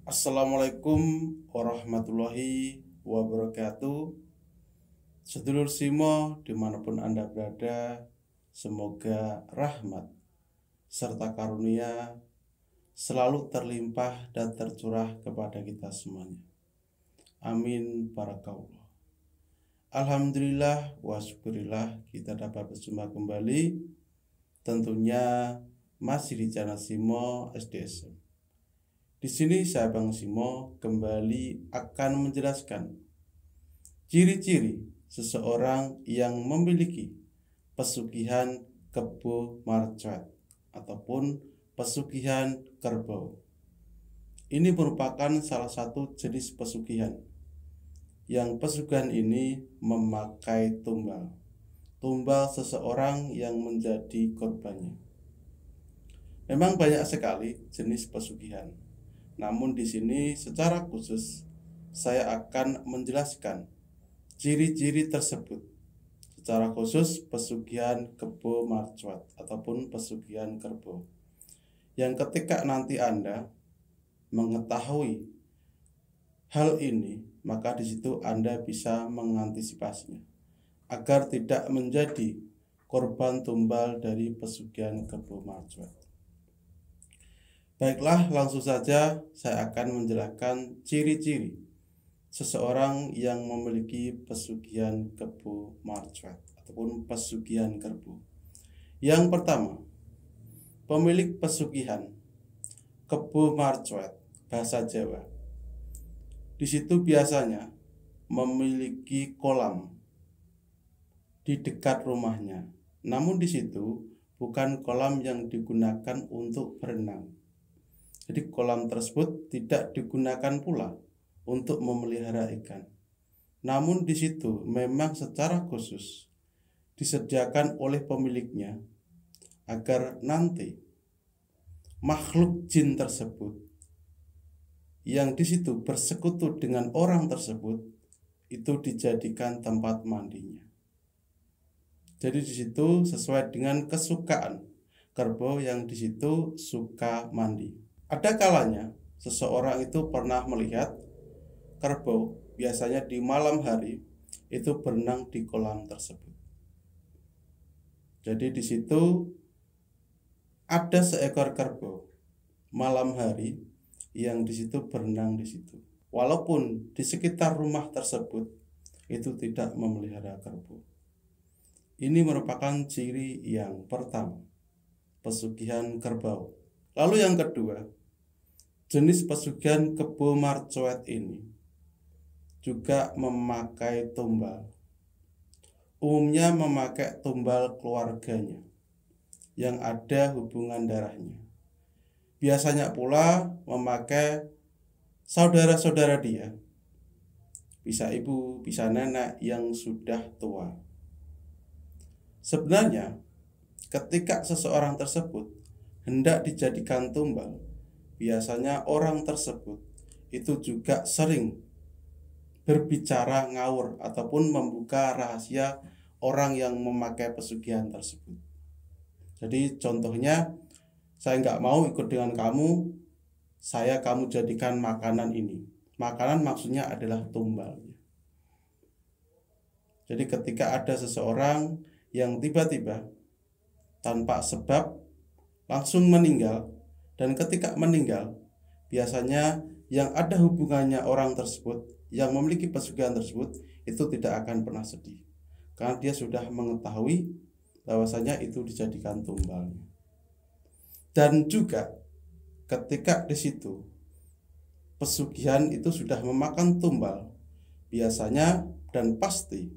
Assalamualaikum warahmatullahi wabarakatuh. Sedulur Simo dimanapun Anda berada, semoga rahmat serta karunia selalu terlimpah dan tercurah kepada kita semuanya. Amin barakallah. Alhamdulillah wa syukurillah kita dapat berjumpa kembali, tentunya masih di channel Simo SDSM. Di sini saya Bang Simo kembali akan menjelaskan ciri-ciri seseorang yang memiliki pesugihan kebo marcuat ataupun pesugihan kerbau. Ini merupakan salah satu jenis pesugihan yang pesugihan ini memakai tumbal seseorang yang menjadi korbannya. Memang banyak sekali jenis pesugihan. Namun di sini secara khusus saya akan menjelaskan ciri-ciri tersebut. Secara khusus pesugihan kebo marcuat ataupun pesugihan kerbau. Yang ketika nanti Anda mengetahui hal ini, maka di situ Anda bisa mengantisipasinya agar tidak menjadi korban tumbal dari pesugihan kebo marcuat. Baiklah, langsung saja saya akan menjelaskan ciri-ciri seseorang yang memiliki pesugihan kebo marcuat ataupun pesugihan kerbau. Yang pertama, pemilik pesugihan kebo marcuat bahasa Jawa. Di situ biasanya memiliki kolam di dekat rumahnya. Namun di situ bukan kolam yang digunakan untuk berenang. Jadi kolam tersebut tidak digunakan pula untuk memelihara ikan. Namun di situ memang secara khusus disediakan oleh pemiliknya agar nanti makhluk jin tersebut yang di situ bersekutu dengan orang tersebut itu dijadikan tempat mandinya. Jadi di situ sesuai dengan kesukaan kerbau yang di situ suka mandi. Ada kalanya seseorang itu pernah melihat kerbau biasanya di malam hari itu berenang di kolam tersebut. Jadi di situ ada seekor kerbau malam hari yang di situ berenang di situ. Walaupun di sekitar rumah tersebut itu tidak memelihara kerbau. Ini merupakan ciri yang pertama, pesugihan kerbau. Lalu yang kedua, jenis pesugihan kebo marcuat ini juga memakai tumbal. Umumnya memakai tumbal keluarganya yang ada hubungan darahnya. Biasanya pula memakai saudara-saudara dia, bisa ibu, bisa nenek yang sudah tua. Sebenarnya ketika seseorang tersebut hendak dijadikan tumbal, biasanya orang tersebut itu juga sering berbicara ngawur ataupun membuka rahasia orang yang memakai pesugihan tersebut. Jadi contohnya, saya nggak mau ikut dengan kamu, kamu jadikan makanan ini. Makanan maksudnya adalah tumbalnya. Jadi ketika ada seseorang yang tiba-tiba tanpa sebab langsung meninggal, dan ketika meninggal, biasanya yang ada hubungannya orang tersebut, yang memiliki pesugihan tersebut, itu tidak akan pernah sedih. Karena dia sudah mengetahui bahwasanya itu dijadikan tumbalnya. Dan juga ketika di situ pesugihan itu sudah memakan tumbal, biasanya dan pasti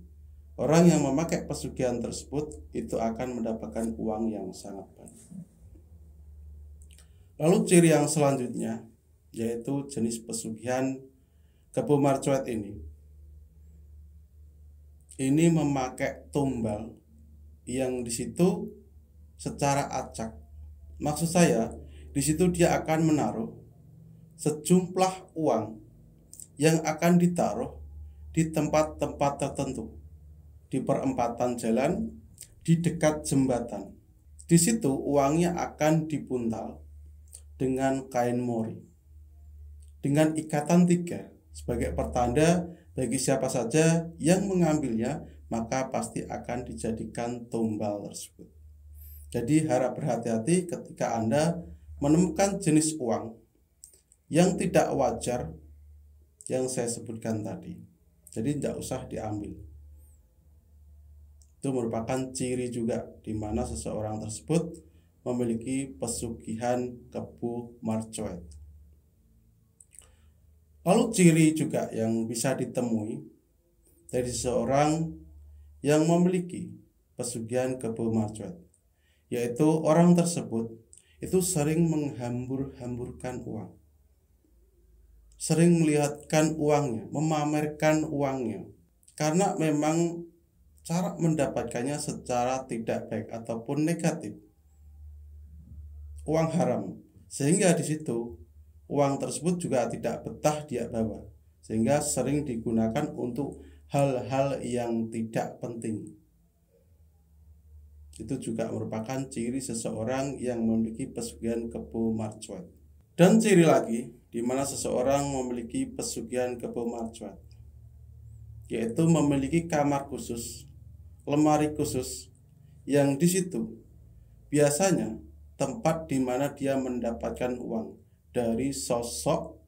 orang yang memakai pesugihan tersebut itu akan mendapatkan uang yang sangat banyak. Lalu ciri yang selanjutnya yaitu jenis pesugihan kebo marcuat ini. Ini memakai tumbal yang di situ secara acak. Maksud saya, di situ dia akan menaruh sejumlah uang yang akan ditaruh di tempat-tempat tertentu, di perempatan jalan, di dekat jembatan. Di situ uangnya akan dipuntal dengan kain mori. dengan ikatan 3 sebagai pertanda bagi siapa saja yang mengambilnya, maka pasti akan dijadikan tumbal tersebut. Jadi harap berhati-hati ketika Anda menemukan jenis uang yang tidak wajar yang saya sebutkan tadi. Jadi tidak usah diambil. Itu merupakan ciri juga di mana seseorang tersebut memiliki pesugihan kebu marcoet. Lalu ciri juga yang bisa ditemui dari seseorang yang memiliki pesugihan kebu marcoet, yaitu orang tersebut itu sering menghambur-hamburkan uang, sering melihatkan uangnya, memamerkan uangnya, karena memang cara mendapatkannya secara tidak baik ataupun negatif, uang haram, sehingga di situ uang tersebut juga tidak betah dia bawa, sehingga sering digunakan untuk hal-hal yang tidak penting. Itu juga merupakan ciri seseorang yang memiliki pesugihan kebu marcoet. Dan ciri lagi di mana seseorang memiliki pesugihan kebu marcoet, yaitu memiliki kamar khusus, lemari khusus, yang di situ biasanya tempat di mana dia mendapatkan uang dari sosok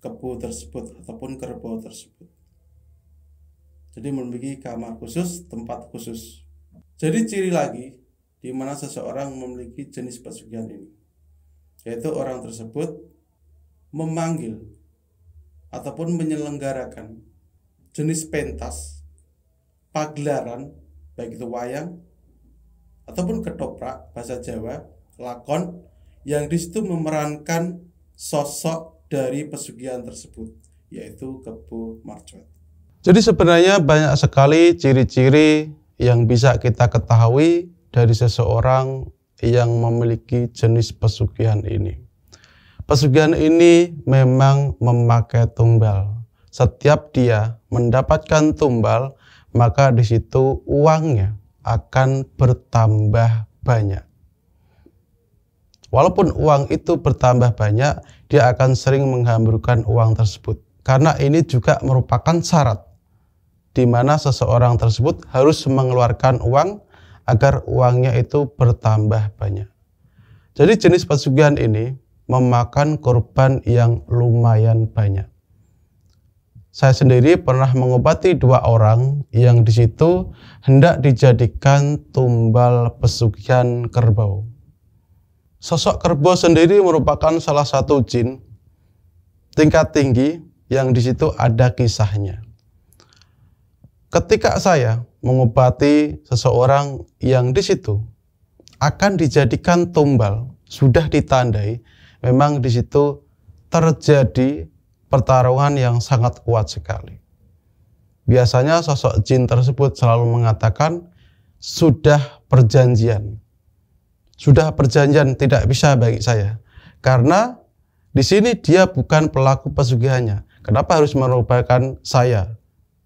kebu tersebut ataupun kerbau tersebut. Jadi memiliki kamar khusus, tempat khusus. Jadi ciri lagi di mana seseorang memiliki jenis pesugihan ini, yaitu orang tersebut memanggil ataupun menyelenggarakan jenis pentas, pagelaran, baik itu wayang ataupun ketoprak bahasa Jawa, lakon, yang di situ memerankan sosok dari pesugihan tersebut, yaitu kebu marcoet. Jadi sebenarnya banyak sekali ciri-ciri yang bisa kita ketahui dari seseorang yang memiliki jenis pesugihan ini. Pesugihan ini memang memakai tumbal. Setiap dia mendapatkan tumbal, maka di situ uangnya akan bertambah banyak. Walaupun uang itu bertambah banyak, dia akan sering menghamburkan uang tersebut. Karena ini juga merupakan syarat di mana seseorang tersebut harus mengeluarkan uang agar uangnya itu bertambah banyak. Jadi jenis pesugihan ini memakan korban yang lumayan banyak. Saya sendiri pernah mengobati 2 orang yang di situ hendak dijadikan tumbal pesugihan kerbau. Sosok kerbau sendiri merupakan salah satu jin tingkat tinggi yang di situ ada kisahnya. Ketika saya mengobati seseorang yang di situ akan dijadikan tumbal, sudah ditandai, memang di situ terjadi pertarungan yang sangat kuat sekali. Biasanya sosok jin tersebut selalu mengatakan, sudah perjanjian tidak bisa bagi saya, karena di sini dia bukan pelaku pesugihannya. Kenapa harus merupakan saya?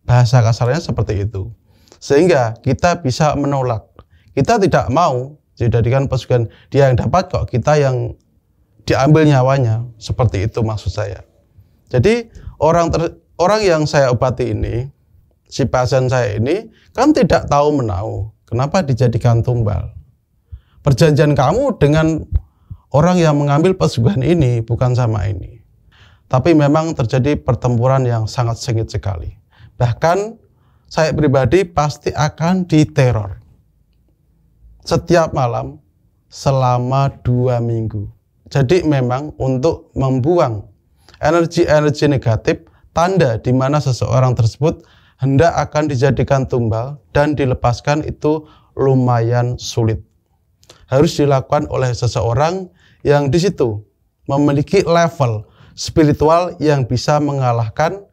Bahasa kasarnya seperti itu. Sehingga kita bisa menolak. Kita tidak mau dijadikan pesugihan. Dia yang dapat kok, kita yang diambil nyawanya. Seperti itu maksud saya. Jadi orang yang saya obati ini, si pasien saya ini, kan tidak tahu menahu. Kenapa dijadikan tumbal? Perjanjian kamu dengan orang yang mengambil pesugihan ini bukan sama ini. Tapi memang terjadi pertempuran yang sangat sengit sekali. Bahkan saya pribadi pasti akan diteror setiap malam selama 2 minggu. Jadi memang untuk membuang energi-energi negatif, tanda di mana seseorang tersebut hendak akan dijadikan tumbal dan dilepaskan itu lumayan sulit. Harus dilakukan oleh seseorang yang di situ memiliki level spiritual yang bisa mengalahkan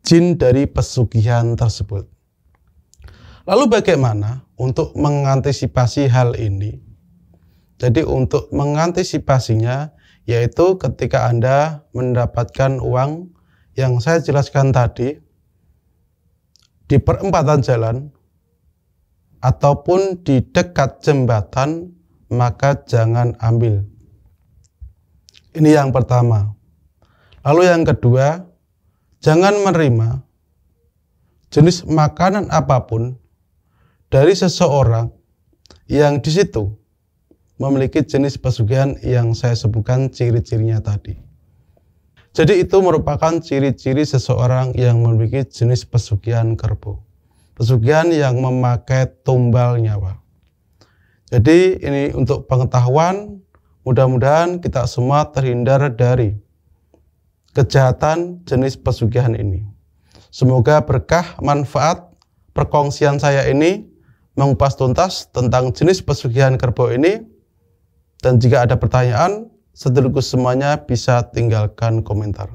jin dari pesugihan tersebut. Lalu bagaimana untuk mengantisipasi hal ini? Jadi untuk mengantisipasinya, yaitu ketika Anda mendapatkan uang yang saya jelaskan tadi, di perempatan jalan, ataupun di dekat jembatan, maka jangan ambil. Ini yang pertama. Lalu yang kedua, jangan menerima jenis makanan apapun dari seseorang yang di situ memiliki jenis pesugihan yang saya sebutkan ciri-cirinya tadi. Jadi itu merupakan ciri-ciri seseorang yang memiliki jenis pesugihan kerbau. Pesugihan yang memakai tumbal nyawa. Jadi ini untuk pengetahuan, mudah-mudahan kita semua terhindar dari kejahatan jenis pesugihan ini. Semoga berkah manfaat perkongsian saya ini mengupas tuntas tentang jenis pesugihan kerbau ini. Dan jika ada pertanyaan, sedulurku semuanya bisa tinggalkan komentar.